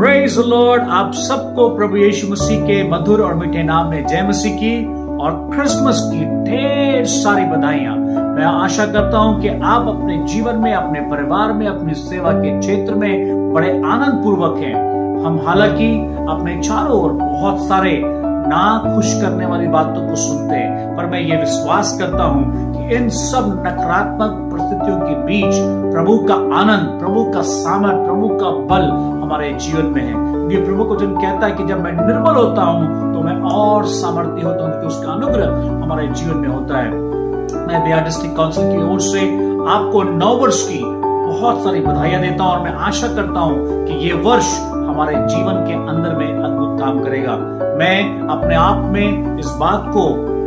Praise the Lord. आप सबको प्रभु यीशु मसीह के मधुर और मीठे नाम में जय मसीह की और क्रिसमस की ढेर सारी बधाइयां। मैं आशा करता हूं कि आप अपने जीवन में, अपने परिवार में, अपनी सेवा के क्षेत्र में बड़े आनंद पूर्वक हैं। हम हालांकि अपने चारों ओर बहुत सारे ना खुश करने वाली बातों को सुनते हैं, पर मैं ये विश्वास करता हूं कि इन सब नकारात्मक परिस्थितियों के बीच प्रभु का आनंद, प्रभु का सामर्थ, प्रभु का बल हमारे जीवन में है। ये प्रभु को जब कहता है कि जब मैं निर्बल होता हूं तो मैं और सामर्थ्य होता हूं, क्योंकि उसका अनुग्रह हमारे जीवन में होता है। मैं बिहार डिस्ट्रिक्ट काउंसिल की ओर से आपको 9 वर्ष की बहुत सारी बधाइयां देता हूं और मैं आशा करता हूं कि ये वर्ष हमारे जीवन के अंदर में अद्भुत काम करेगा। मैं अपने आप में इस बात को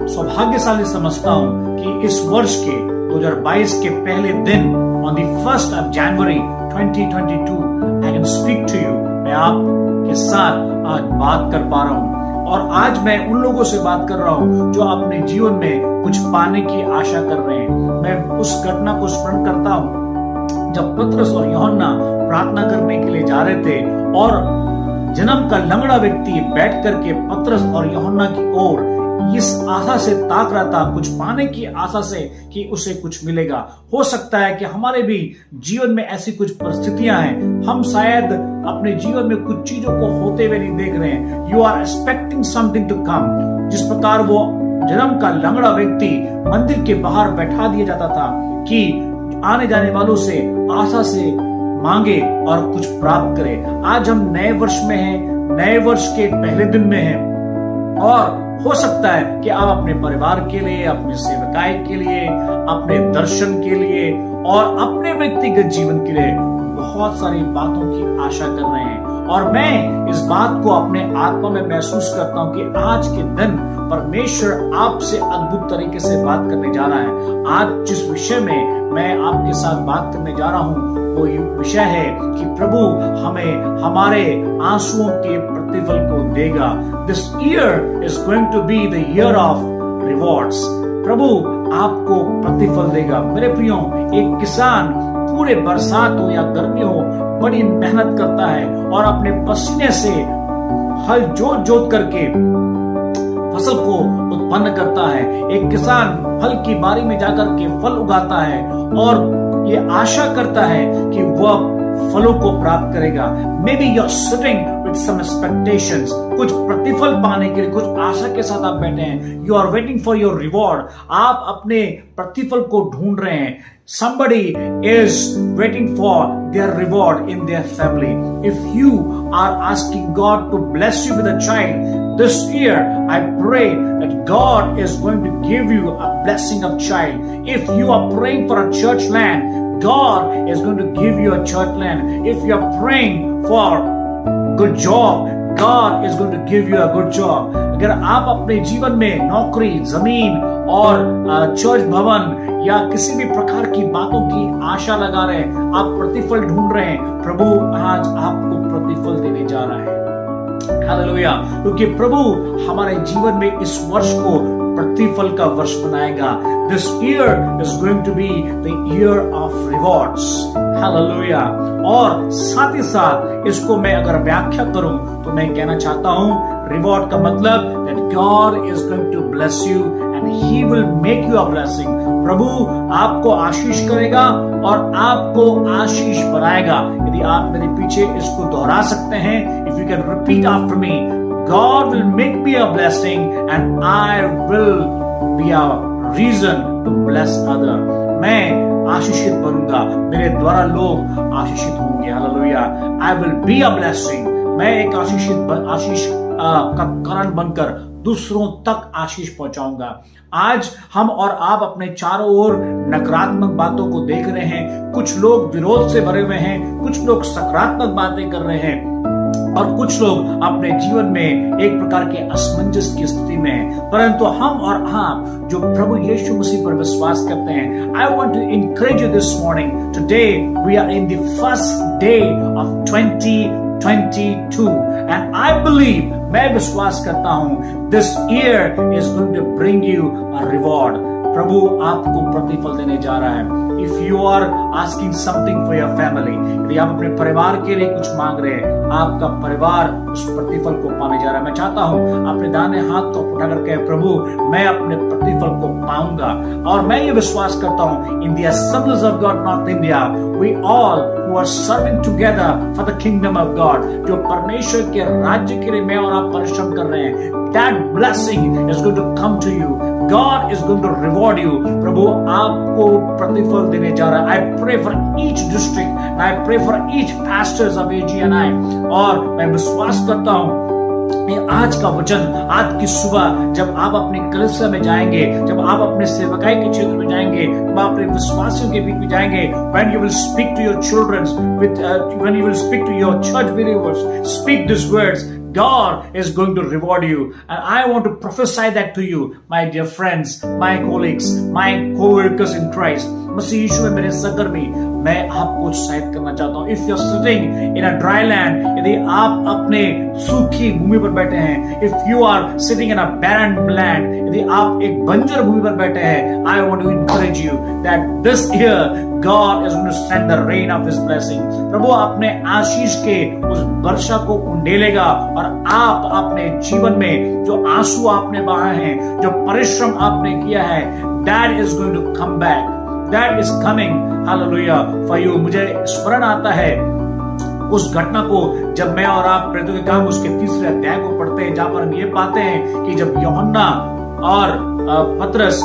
सौभाग्यशाली समझता हूं कि इस वर्ष के 2022 के पहले दिन on the 1st of January 2022 I can speak to you। मैं आपके साथ आज बात कर पा रहा हूं और आज मैं उन लोगों से बात कर रहा हूं जो अपने जीवन में कुछ पाने की आशा कर रहे हैं। मैं उस घटना को स्मरण करता हूं जब पतरस और यूहन्ना प्रार्थना करने के लिए जा रहे थे और जन्म का लंगड़ा व्यक्ति बैठ करके पतरस और यूहन्ना की ओर इस आशा से ताक रहा था, कुछ पाने की आशा से कि उसे कुछ मिलेगा। हो सकता है कि हमारे भी जीवन में ऐसी कुछ परिस्थितियां हैं, हम शायद अपने जीवन में कुछ चीजों को होते हुए नहीं देख रहे हैं। You are expecting something to come. जिस प्रकार वो जन्म का लंगड़ा व्यक्ति मंदिर के बाहर बैठा दिया जाता था कि आने जाने वालों से आशा से मांगे और कुछ प्राप्त करे। आज हम नए वर्ष में हैं, नए वर्ष के पहले दिन में हैं और हो सकता है कि आप अपने परिवार के लिए, अपने सेवकाई के लिए, अपने दर्शन के लिए और अपने व्यक्तिगत जीवन के लिए बहुत सारी बातों की आशा कर रहे हैं। और मैं इस बात को अपने आत्मा में महसूस करता हूं कि आज के दिन परमेश्वर आपसे अद्भुत तरीके से बात करने जा रहा है। आज जिस विषय में मैं आपके साथ बात करने जा रहा हूं वो विषय है कि प्रभु हमें हमारे आंसुओं के प्रतिफल को देगा। This year is going to be the year of rewards. प्रभु आपको प्रतिफल देगा। मेरे प्रियो, एक किसान पूरे बरसात हो या गर्मी हो बड़ी मेहनत करता है और अपने पसीने से हल जोत करके फसल को उत्पन्न करता है। एक किसान फल की बारी में जाकर के फल उगाता है और ये आशा करता है कि वह फलों को प्राप्त करेगा। Maybe you are sitting with some expectations. कुछ प्रतिफल पाने के लिए कुछ आशा के साथ आप बैठे हैं। You are waiting for your reward. आप अपने प्रतिफल को ढूंढ रहे हैं। Somebody is waiting for their reward in their family. If you are asking God to bless you with a child this year, I pray that God is going to give you a blessing of child. If you are praying for a church land, God is going to give you a church land. If you are praying for good job, God is going to give you a good job. अगर आप अपने जीवन में नौकरी, जमीन और church भवन या किसी भी प्रकार की बातों की आशा लगा रहे हैं, आप प्रतिफल ढूंढ रहे हैं, प्रभु आज आपको प्रतिफल देने जा रहा है। हालेलुया। क्योंकि प्रभु हमारे जीवन में इस वर्ष को प्रतिफल का वर्ष बनाएगा। This year is going to be the year of rewards. Hallelujah. और साथ ही साथ इसको मैं अगर व्याख्या करूं तो मैं कहना चाहता हूं रिवॉर्ड का मतलब that God is going to bless you and He will make you a blessing। प्रभु आपको आशीष करेगा और आपको आशीष बनाएगा। यदि आप मेरे पीछे इसको दोहरा सकते हैं, if you can repeat after me, God will make me a blessing and I will be a reason to bless other। मैं आशीषित बनूंगा, मेरे द्वारा लोग आशीषित होंगे। Hallelujah. I will be a blessing। मैं एक आशीष का कारण बनकर दूसरों तक आशीष पहुंचाऊंगा। आज हम और आप अपने चारों ओर नकारात्मक बातों को देख रहे हैं। कुछ लोग विरोध से भरे हुए हैं, कुछ लोग सकारात्मक बातें कर रहे हैं और कुछ लोग अपने जीवन में एक प्रकार के असमंजस की स्थिति में हैं। परंतु हम और आप जो प्रभु यीशु मसीह पर विश्वास करते हैं, I want to encourage you this morning. Today we are in the first day of 2022 and I believe, मैं विश्वास करता हूं, this year is going to bring you a reward. प्रभु आपको प्रतिफल देने जा रहा है। If you are asking something for your family, यदि आप अपने परिवार के लिए कुछ मांग रहे हैं, आपका परिवार उस प्रतिफल को पाने जा रहा है। मैं चाहता हूं अपने दाहिने हाथ को उठा करके, प्रभु मैं अपने प्रतिफल को पाऊंगा। और मैं ये विश्वास करता हूं, in the assemblies of God North India, we all who are serving together for the kingdom of God, जो परमेश्वर के राज्य के लिए मैं और आप परिश्रम कर रहे हैं, that blessing is going to come to you. God is going to reward you. प्रभु आपको प्रतिफल देने जा रहा है। I pray for each district and I pray for each pastors of AGNI, और मैं विश्वास करता हूं आज का वचन, आज की सुबह जब आप अपनी कलीसिया में जाएंगे, जब आप अपने सेवकाई के क्षेत्र में जाएंगे, जब आप अपने विश्वासियों के बीच में जाएंगे, when you will speak to your children, when you will speak to your church believers, speak these words, God is going to reward you. And I want to prophesy that to you, my dear friends, my colleagues, my co-workers in Christ. मसीह यीशु में मेरे सहकर्मी, मैं आपको उत्साहित करना चाहता हूँ। If you're sitting in a dry land, यदि आप अपने सूखी भूमि पर बैठे हैं, if you are sitting in a barren land, यदि आप एक बंजर भूमि पर बैठे हैं, I want to encourage you that this year God is going to send the rain of His blessing. प्रभु अपने आशीष के उस वर्षा को उंडेलेगा, और आप अपने जीवन में जो आंसू आपने बहाए हैं, जो परिश्रम आपने किया है, that is going to come back. That is coming, hallelujah, for you. मुझे स्मरण आता है उस घटना को, जब मैं और आप प्रेरितों के काम उसके 3 अध्याय को पढ़ते हैं, जहां पर हम ये पाते हैं कि जब यूहन्ना और पतरस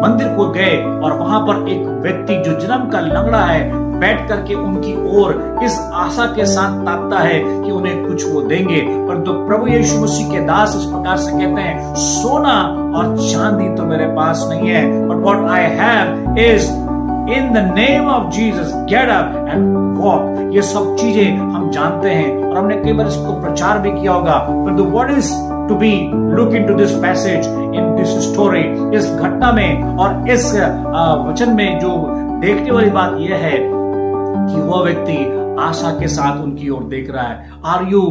मंदिर को गए, और वहां पर एक व्यक्ति जो जन्म का लंगड़ा है बैठ करके उनकी ओर इस आशा के साथ ताकता है कि उन्हें कुछ वो देंगे, परंतु प्रभु यीशु मसीह के दास इस प्रकार से कहते हैं, सोना और चांदी तो मेरे पास नहीं है, but what I have is in the name of Jesus get up and walk. ये सब चीजें हम जानते हैं और हमने कई बार इसको प्रचार भी किया होगा, परंतु what is to be look into this passage, in this story, इस घटना में और इस वचन में जो देखने वाली बात यह है कि वह व्यक्ति आशा के साथ उनकी ओर देख रहा है। Are you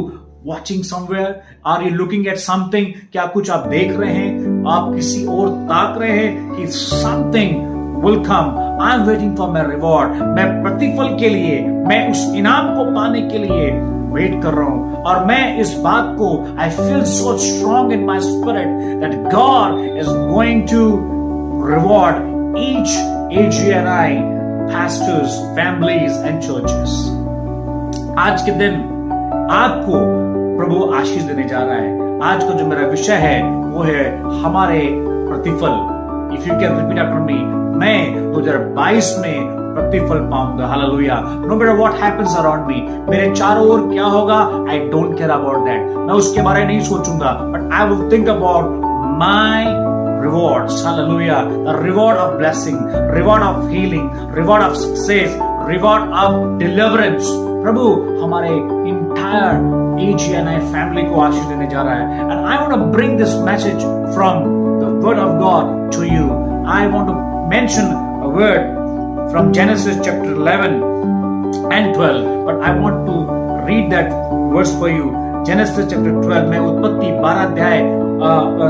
watching somewhere? Are you looking at something? क्या कुछ आप देख रहे हैं? आप किसी और ताक रहे हैं कि something will come. I'm waiting for my reward. मैं प्रतिफल के लिए, मैं उस इनाम को पाने के लिए वेट कर रहा हूं, और मैं इस बात को I feel so strong in my spirit that God is going to reward each AGNI pastors, families and churches. आज के दिन आपको प्रभु आशीष देने जा रहा है। आज का जो मेरा विषय है वो है हमारे प्रतिफल। If you can repeat after me, मैं 2022 में प्रतिफल पाऊंगा। Hallelujah. No matter what happens around me, मेरे चारों ओर क्या होगा, I don't care about that. मैं उसके बारे में नहीं सोचूंगा, but I will think about my rewards. Hallelujah. The reward of blessing, reward of healing, reward of success, reward of deliverance. प्रभु हमारे इंटायर AGNI फैमिली को आशीष देने जा रहा है। And I want to bring this message from the word of God to you. I want to mention a word from Genesis chapter 11 and 12, but I want to read that verse for you. Genesis chapter 12 में उत्पत्ति 12 अध्याय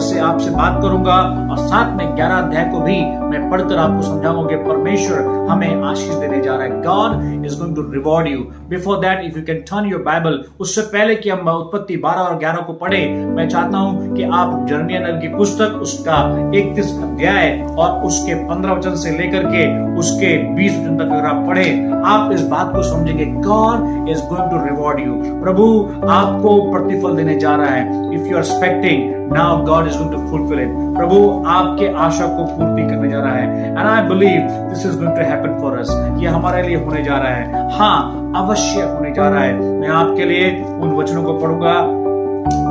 से आपसे बात करूंगा, और साथ में 11 अध्याय को भी मैं पढ़कर आपको समझाऊंगा। परमेश्वर हमें आशीष देने जा रहा है। God is going to reward you. Before that, if you can turn your Bible, उससे पहले कि हम उत्पत्ति 12 और 11 को पढ़े, मैं चाहता हूं कि आप जर्मिया नबी की पुस्तक उसका 31 अध्याय और उसके 15 वचन से लेकर के उसके 20 वचन तक अगर आप पढ़े, आप इस बात को समझेंगे। God is going to reward you. प्रभु आपको प्रतिफल देने जा रहा है। If you are expecting, now God is going to fulfill it. प्रभु आपके आशा को पूर्ति करने जा रहा है। And I believe this is going to happen for us. ये हमारे लिए होने जा रहा है। हाँ, अवश्य होने जा रहा है। मैं आपके लिए उन वचनों को पढ़ूंगा।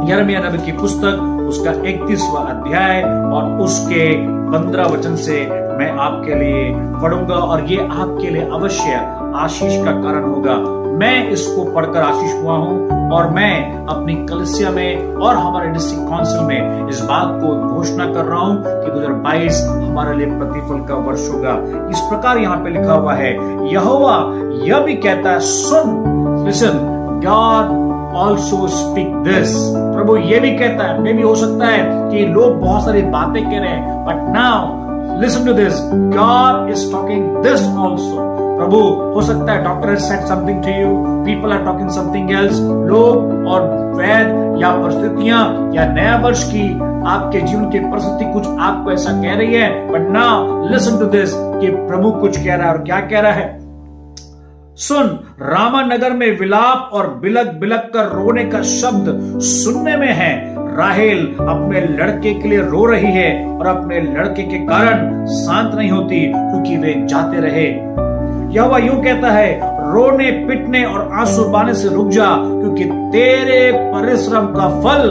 यिर्मयाह नबी की पुस्तक उसका 31वां अध्याय और उसके 15 वचन से मैं आपके लिए पढ़ूंगा, और ये आपके लिए अवश्य आशीष का कारण होगा। मैं इसको पढ़कर आशीष हुआ हूं, और मैं अपनी कलीसिया में और हमारे डिस्ट्रिक्ट काउंसिल में इस बात को घोषणा कर रहा हूं कि 2022 हमारे लिए प्रतिफल का वर्ष होगा। इस प्रकार यहाँ पे लिखा हुआ है, यहोवा यह भी कहता है, सुन, listen, God also speak this. प्रभु ये भी कहता है, मे भी हो सकता है कि लोग बहुत सारी बातें कह रहे हैं, but now Listen to this. God is talking this also. प्रभु, हो सकता है doctor has said something to you, people are talking something else, लोग और वैद या परिस्थितियां या नया वर्ष की आपके जीवन की परिस्थिति कुछ आपको ऐसा कह रही है, but now listen to this कि प्रभु कुछ कह रहा है और क्या कह रहा है। सुन, रामानगर में विलाप और बिलक बिलक कर रोने का शब्द सुनने में है। राहेल अपने लड़के के लिए रो रही है और अपने लड़के के कारण शांत नहीं होती, क्योंकि वे जाते रहे। यहोवा यूं कहता है, रोने पिटने और आंसू बहाने से रुक जा, क्योंकि तेरे परिश्रम का फल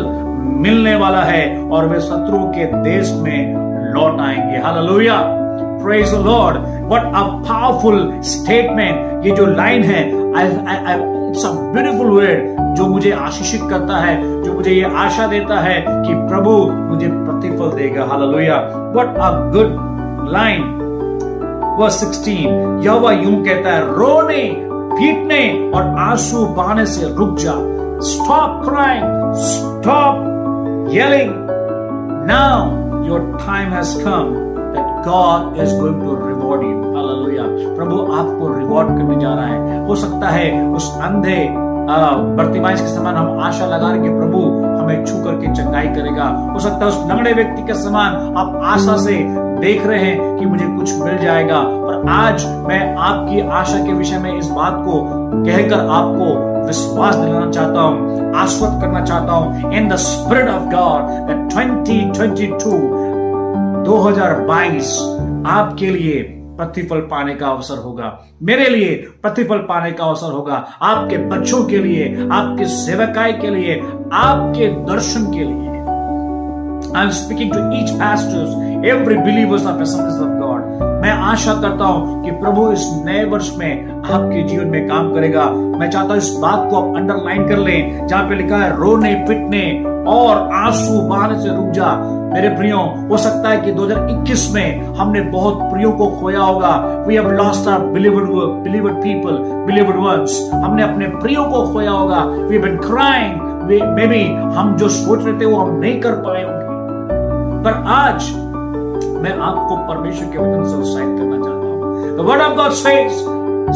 मिलने वाला है और वे शत्रुओं के देश में लौट आएंगे। Hallelujah, praise the Lord. What a powerful statement. ये जो लाइन है, इट्स अ ब्यूटीफुल वर्ड जो मुझे आशीषित करता है, जो मुझे ये आशा देता है कि प्रभु मुझे प्रतिफल देगा। Hallelujah, what a good line. Verse 16, यहोवा यूं कहता है, रोने पीटने और आंसू बहाने से रुक जा। Stop crying, stop yelling. Now your time has come that God is going to reward you. Hallelujah. प्रभु आपको रिवॉर्ड करने जा रहा है। हो सकता है उस अंधे बर्तिमाइस के समान हम आशा लगा रहे कि प्रभु हमें छू करके चंगाई करेगा। हो सकता है उस लंगड़े व्यक्ति के समान आप आशा से देख रहे हैं कि मुझे कुछ मिल जाएगा, और आज मैं आपकी आशा के विषय में इस बात को कहकर आपको विश्वास दिलाना चाहता हूं, आश्वस्त करना चाहता हूं in the spirit of God that 2022 आपके लिए प्रतिफल पाने का अवसर होगा, मेरे लिए प्रतिफल पाने का अवसर होगा, आपके बच्चों के लिए, आपके सेवकाई के लिए, आपके दर्शन के लिए। I am speaking to each pastors, every believers of Assemblies of God. मैं आशा करता हूं कि प्रभु इस नए वर्ष में आपके जीवन में काम करेगा। मैं चाहता हूं इस बात को आप अंडरलाइन कर लें, जहां पे लिखा है रोने पिटने और आंसू बहाने से रुक जा। मेरे प्रियो, हो सकता है कि 2021 में हमने बहुत प्रियो को खोया होगा। We have lost our beloved people, beloved ones. हमने अपने प्रियो को खोया होगा। We have been crying. Maybe हम जो सोच रहे थे वो हम नहीं कर पाए होंगे, पर आज मैं आपको परमेश्वर के वचन से उत्साहित करना चाहता हूं। The word of God says,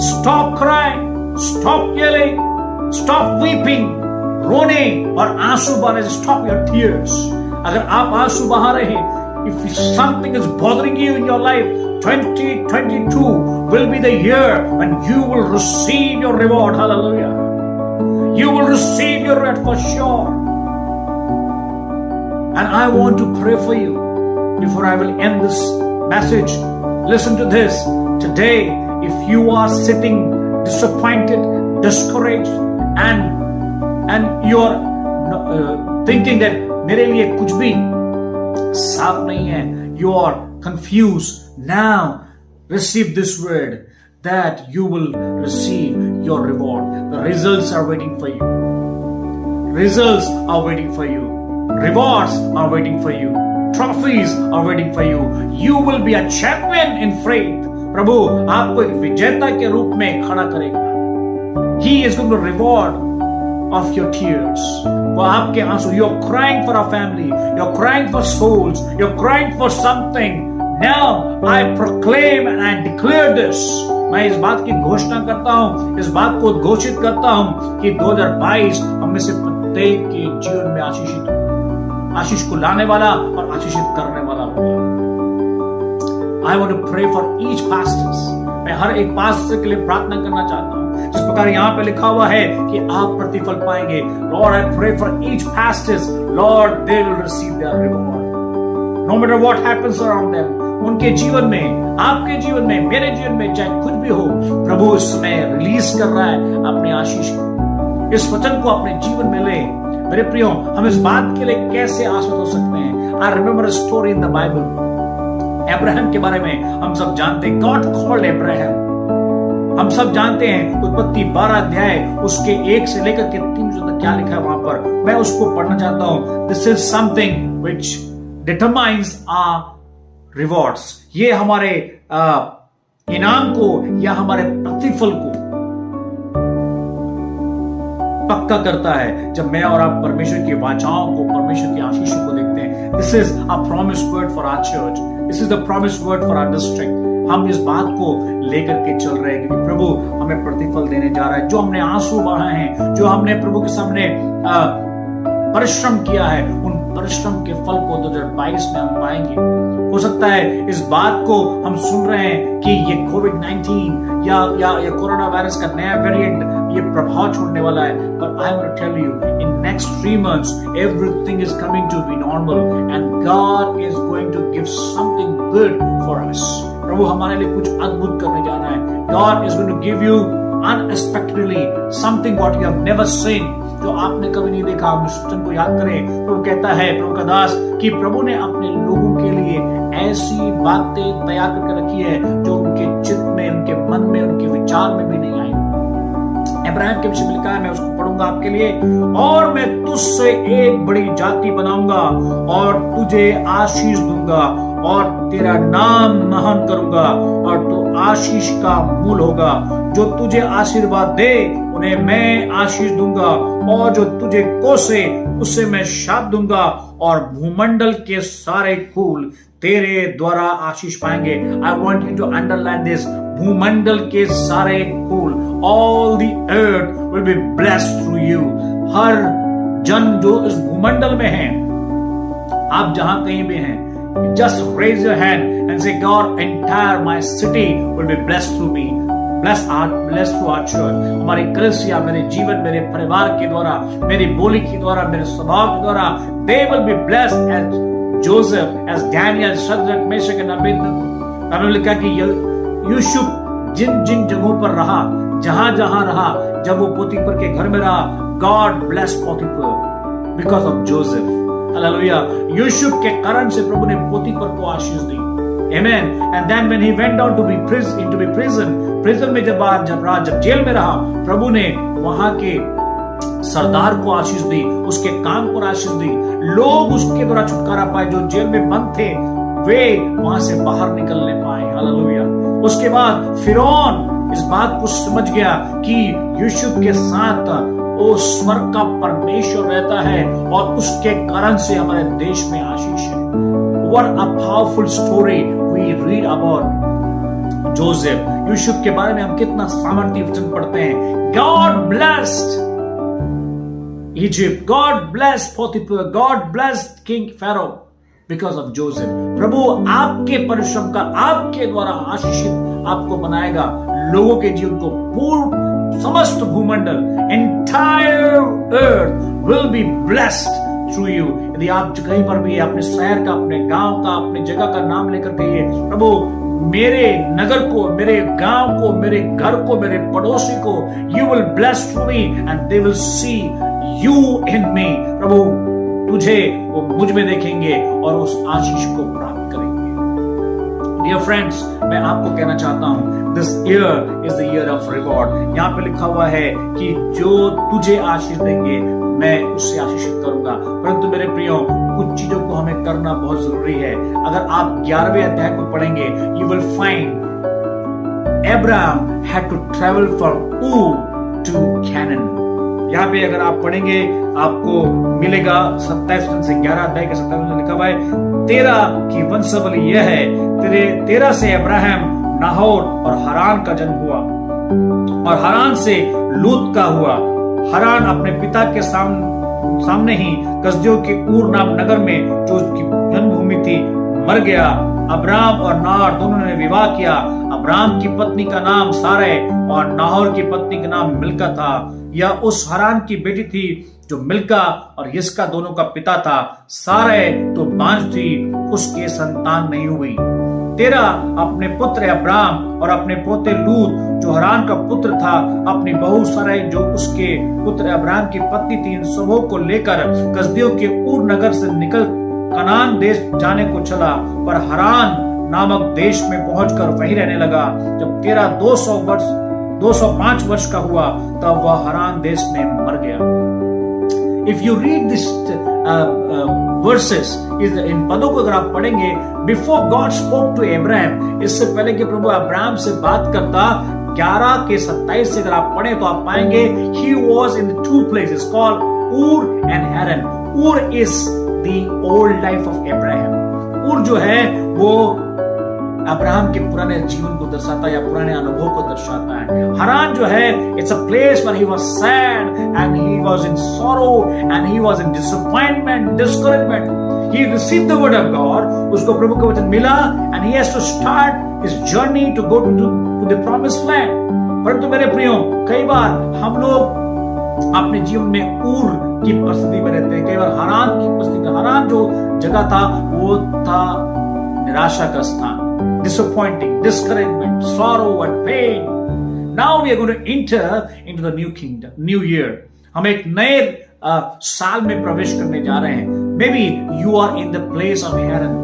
stop crying, stop yelling, stop weeping. रोने और आंसू बहाने से stop your tears. अगर आप आंसू बहा रहे हैं, if something is bothering you in your life, 2022 will be the year when you will receive your reward. Hallelujah. You will receive your reward for sure. And I want to pray for you before I will end this message. Listen to this. Today, if you are sitting disappointed, discouraged, and you are thinking that मेरे लिए कुछ भी साफ नहीं है, you are confused, now receive this word that you will receive your reward. The results are waiting for you. Results are waiting for you. Rewards are waiting for you. Trophies are waiting for you. You will be a champion in faith. प्रभु आपको एक विजेता के रूप में खड़ा करेगा। He is going to reward of your tears. वो आपके आंसू, you're crying for a family, you're crying for souls, you're crying for something. Now I proclaim and I declare this. मैं इस बात की घोषणा करता हूं, इस बात को घोषित करता हूं कि 2022 हम में से प्रत्येक के जीवन में आशीष को लाने वाला और आशीषित करने वाला होगा। I want to pray for each pastors. मैं हर एक पास्टर के लिए प्रार्थना करना चाहता हूं, जिस प्रकार यहाँ पे लिखा हुआ है कि आप प्रतिफल पाएंगे। Lord, I pray for each pastors, Lord, they will receive their reward. No matter what happens around them, उनके जीवन में, आपके जीवन में, मेरे जीवन में, चाहे कुछ भी हो, प्रभु इस समय रिलीज कर रहा है अपने आशीष को। इस वचन को अपने जीवन में ले। मेरे प्रियो, हम इस बात के लिए कैसे आश्वस्त हो सकते हैं? I remember a story in the Bible. Abraham के बारे में हम सब जानते हैं। God called Abraham. हम सब जानते हैं उत्पत्ति 12 अध्याय उसके 1 से लेकर के 3 तक क्या लिखा है वहां पर। मैं उसको पढ़ना चाहता हूं। This is something which determines our rewards. ये हमारे इनाम को या हमारे प्रतिफल को पक्का करता है जब मैं और आप परमेश्वर की वाचाओं को, परमेश्वर की आशीषों को देखते हैं। This is a promised word for our church. This is the promised word for our district. हम इस बात को लेकर के चल रहे हैं क्योंकि प्रभु हमें प्रतिफल देने जा रहा है। जो हमने आंसू बहाए हैं, जो हमने प्रभु के सामने परिश्रम किया है, उन परिश्रम के फल को 2022 में हम पाएंगे। हो सकता है इस बात को हम सुन रहे हैं कि ये कोविड-19 या कोरोना वायरस का नया वेरिएंट ये प्रभाव छोड़ने वाला है, but I want to tell you in next 3 months everything is coming to be normal and God is going to give something good for us। प्रभु हमारे लिए कुछ अद्भुत करने जा रहा है। God is going to give you unexpectedly something what you have never seen, जो आपने कभी नहीं देखा। आप वचन को याद करें। प्रभु कहता है, प्रभु का दास, कि प्रभु ने अपने लोगों के लिए ऐसी बातें तैयार करके रखी है जो उनके चित्त में, उनके मन में, उनके विचार में भी नहीं आई। इब्राहिम के विषय में लिखा है, मैं उसको पढ़ूंगा आपके लिए। और मैं तुझसे एक बड़ी जाति बनाऊंगा और तुझे आशीष दूंगा और तेरा नाम महान करूंगा और तू आशीष का मूल होगा। जो तुझे आशीर्वाद दे उन्हें मैं आशीष दूंगा और जो तुझे कोसे उसे मैं शाप दूंगा और भूमंडल के सारे कुल तेरे द्वारा आशीष पाएंगे। I want you to underline this. भूमंडल के सारे कुल, all the earth will be blessed through you. हर जन जो इस भूमंडल में है, आप जहां कहीं भी हैं, just raise your hand and say, God, entire my city will be blessed through me, blessed through our church। हमारी कलीसिया, मेरे जीवन, मेरे परिवार के द्वारा, मेरी बोली के द्वारा, मेरे स्वभाव के द्वारा, they will be blessed as Joseph, as Daniel, Shadrach, Meshach and Abednego। हमने लिखा कि यूसुफ जिन जिन जगहों पर रहा, जहां जहां रहा, जब वो पोतीफर के घर में रहा, God blessed पोतीफर because of Joseph। Hallelujah. Yusuf के कारण से प्रभु ने पोतीफर को आशीष दी। Amen। And then when he went down to be prison में जब जेल में रहा, प्रभु ने वहां के सरदार को आशीष दी, उसके काम को आशीष दी। लोग उसके द्वारा छुटकारा पाए, जो जेल में बंद थे वे वहां से बाहर निकलने पाए। हालेलुया। उसके बाद फिरौन इस बात को समझ गया कि यूसुफ के साथ वो स्वर्ग का परमेश्वर रहता है और उसके कारण से हमारे देश में आशीष है। What a powerful story we read about Joseph। Yusuf के बारे में हम कितना सामर्थ्य वचन पढ़ते हैं। God blessed Egypt, God blessed Potiphar, God blessed King Pharaoh because of Joseph। प्रभु आपके परिश्रम का, आपके द्वारा आशीषित आपको बनाएगा। लोगों के जीवन को पूर्ण समस्त भूमंडल, entire earth will be blessed through you। यदि आप कहीं पर भी अपने शहर का, अपने गांव का, अपने जगह का नाम लेकर कहिए, प्रभु मेरे नगर को, मेरे गांव को, मेरे घर को, मेरे पड़ोसी को, you will bless through me and they will see you in me। प्रभु तुझे वो मुझ में देखेंगे और उस आशीष को प्राप्त करेंगे। Dear friends, मैं आपको कहना चाहता हूं, this year is the year of reward। यहाँ पे लिखा हुआ है कि जो तुझे आशीष देंगे मैं उससे आशीषित करूंगा। परंतु मेरे प्रियो, कुछ चीजों को हमें करना बहुत जरूरी है। अगर आप 11वें अध्याय को पढ़ेंगे, you will find Abraham had to travel from Ur to Canaan। यहाँ पे अगर आप पढ़ेंगे आपको मिलेगा 27 से 11 अध्याय के 27 में लिखा हुआ है, तेरा की वंशावली यह है, तेरा से अब्राहम, नाहोर और हरान का जन्म हुआ और हरान से लूत का हुआ। हरान अपने पिता के सामने ही कसदियों के ऊर नाम नगर में, जो उसकी जन्मभूमि थी, मर गया। अब्राम और नाहोर दोनों ने विवाह किया। अब्राम की पत्नी का नाम सारे और नाहोर की पत्नी का नाम मिल्का था। यह उस हरान की बेटी थी जो मिल्का और यिस्का दोनों का पिता था। सारे तो बांझ थी, उसके संतान नहीं हुई। तेरा अपने पुत्र अब्राम और अपने पोते लूत जो हरान का पुत्र था, अपनी बहू सारै जो उसके पुत्र अब्राम की पत्नी थी, इन सबों को लेकर कसदियों के ऊर नगर से निकल कनान देश जाने को चला। पर हरान नामक देश में पहुंचकर वहीं रहने लगा। जब तेरा 205 वर्ष का हुआ तब वह हरान देश में मर गया। If you read this verses, इन पदों को अगर आप पढ़ेंगे, before God spoke to Abraham, इससे पहले कि प्रभु अब्राहम से बात करता, 11 के 27 से अगर आप पढ़े तो आप पाएंगे he was in the 2 places called Ur and Haran। Ur is the old life of Abraham। ऊर जो है वो अब्राहम के पुराने जीवन को दर्शाता है या पुराने अनुभव को दर्शाता है। हरान जो है it's a place where he was sad and he was in sorrow and he was in disappointment, discouragement. He received the word of God, उसको प्रभु का वचन मिला and he has to start his journey to go to the promised land. परंतु मेरे प्रियो, कई बार हम लोग अपने जीवन में ऊर की परिस्थिति में रहते हैं, कई बार हरान की परिस्थिति में। हरान जो जगह था वो था निराशा का स्थान, disappointing, discouragement, sorrow and pain. Now we are going to enter into the new kingdom, new year. हम एक नए साल में प्रवेश करने जा रहे हैं। Maybe you are in the place of Haran.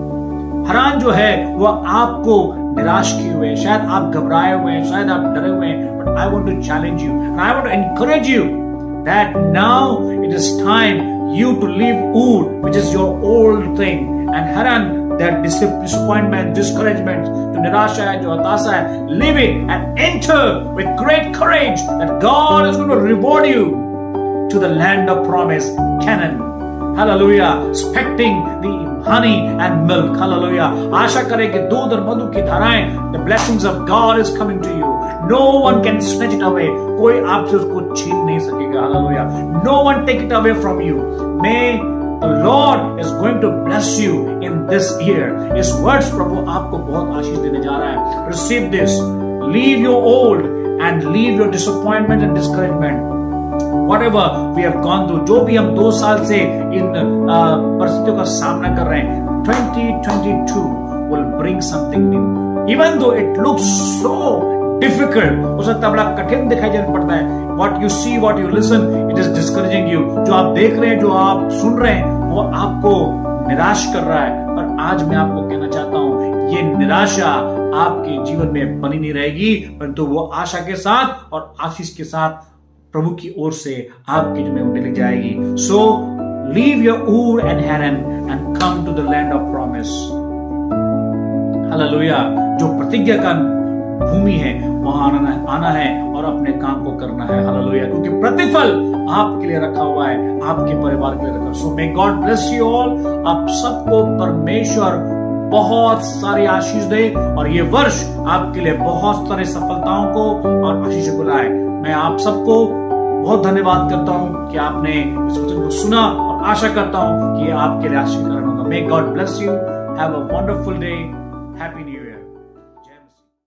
हरान जो है वो आपको निराश किए हुए, शायद आप घबराए हुए हैं, शायद आप डरे हुए हैं। But I want to challenge you and I want to encourage you that now it is time you to leave Ur, which is your old thing, and Haran, that disappointment, discouragement, जो निराशा है, जो हताशा है, leave it and enter with great courage that God is going to reward you to the land of promise, Canaan. Hallelujah. Expecting the honey and milk. Hallelujah. आशा करें कि दूध और मधु की धाराएं, the blessings of God is coming to you. No one can snatch it away. कोई आपसे उसको छीन नहीं सकेगा. Hallelujah. No one take it away from you. May the Lord is going to bless you in this year. इस वर्ष प्रभु आपको बहुत आशीष देने जा रहा है. Receive this. Leave your old and leave your disappointment and discouragement. Whatever we have gone through, जो भी हम 2 साल से इन परिस्थितियों का सामना कर रहे हैं, 2022 will bring something new. Even though it looks so difficult, हो सकता है बड़ा कठिन दिखाई देने पड़ता है. What you see, what you listen, it is discouraging you. जो आप देख रहे हैं, जो आप सुन रहे हैं, वो आपको निराश कर रहा है. पर आज मैं आपको कहना चाहता हूं, ये निराशा आपके जीवन में बनी नहीं रहेगी, परंतु वो आशा के साथ और आशीष के साथ प्रभु की ओर से आपके जीवन में उठने जाएगी. So leave your Ur and Haran and come to the land of promise. Hallelujah. जो प्रतिज्ञा का भूमि है वहां आना है और अपने काम को करना है. हालेलुया. क्योंकि प्रतिफल आपके लिए रखा हुआ है, आपके परिवार के लिए रखा. So may God bless you all. आप सबको परमेश्वर बहुत सारी आशीष दे और ये वर्ष आपके लिए बहुत सारी सफलताओं को और आशीष को लाए. मैं आप सबको बहुत धन्यवाद करता हूं कि आपने इस वचन को सुना और आशा करता हूं कि ये आपके लिए आशीष कारण होगा. मे God bless you. Have a wonderful day. Happy